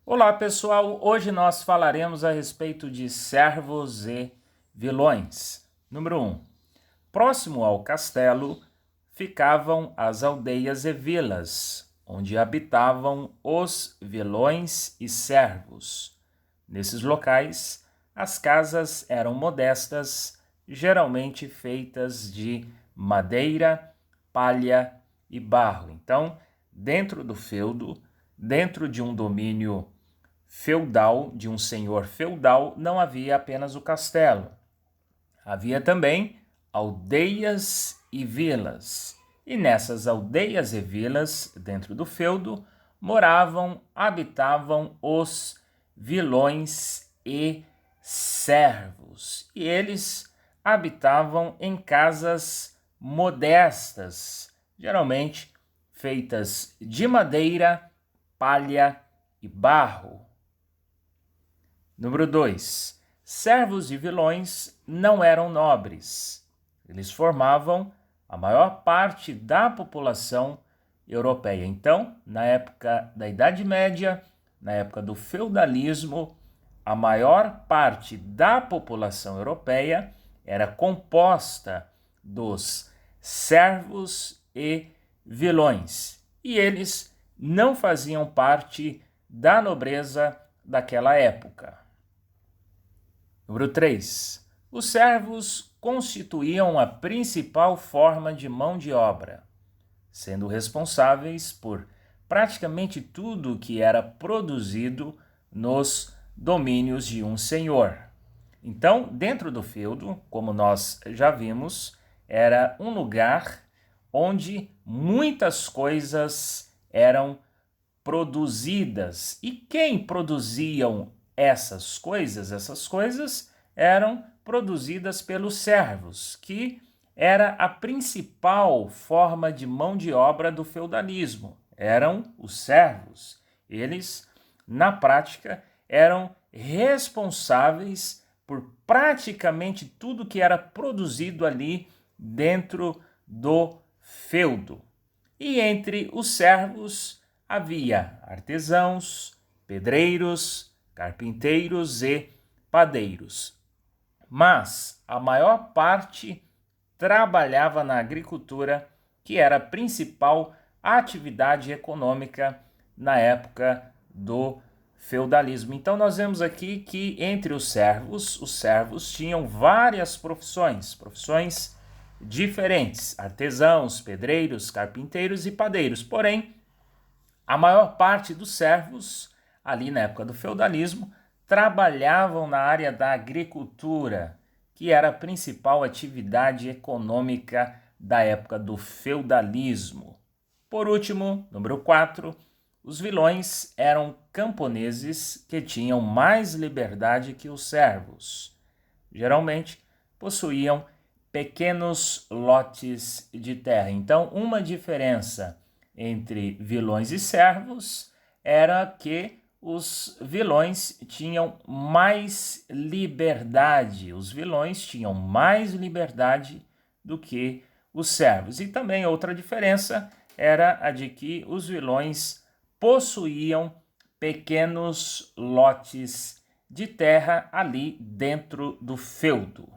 Olá pessoal, hoje nós falaremos a respeito de servos e vilões. Número 1. Próximo ao castelo ficavam as aldeias e vilas, onde habitavam os vilões e servos. Nesses locais, as casas eram modestas, geralmente feitas de madeira, palha e barro. Então, dentro do feudo, dentro de um domínio feudal, de um senhor feudal, não havia apenas o castelo. Havia também aldeias e vilas. E nessas aldeias e vilas, dentro do feudo, habitavam os vilões e servos. E eles habitavam em casas modestas, geralmente feitas de madeira, palha e barro. Número 2. Servos e vilões não eram nobres. Eles formavam a maior parte da população europeia. Então, na época da Idade Média, na época do feudalismo, a maior parte da população europeia era composta dos servos e vilões. E eles não faziam parte da nobreza daquela época. Número 3. Os servos constituíam a principal forma de mão de obra, sendo responsáveis por praticamente tudo que era produzido nos domínios de um senhor. Então, dentro do feudo, como nós já vimos, era um lugar onde muitas coisas eram produzidas. E quem produziam essas coisas eram produzidas pelos servos, que era a principal forma de mão de obra do feudalismo. Eram os servos. Eles, na prática, eram responsáveis por praticamente tudo que era produzido ali dentro do feudo. E entre os servos havia artesãos, pedreiros, carpinteiros e padeiros. Mas a maior parte trabalhava na agricultura, que era a principal atividade econômica na época do feudalismo. Então nós vemos aqui que entre os servos tinham várias profissões diferentes: artesãos, pedreiros, carpinteiros e padeiros. Porém, a maior parte dos servos, ali na época do feudalismo, trabalhavam na área da agricultura, que era a principal atividade econômica da época do feudalismo. Por último, número 4, os vilões eram camponeses que tinham mais liberdade que os servos. Geralmente, possuíam pequenos lotes de terra. Então, uma diferença entre vilões e servos era que os vilões tinham mais liberdade. Os vilões tinham mais liberdade do que os servos. E também outra diferença era a de que os vilões possuíam pequenos lotes de terra ali dentro do feudo.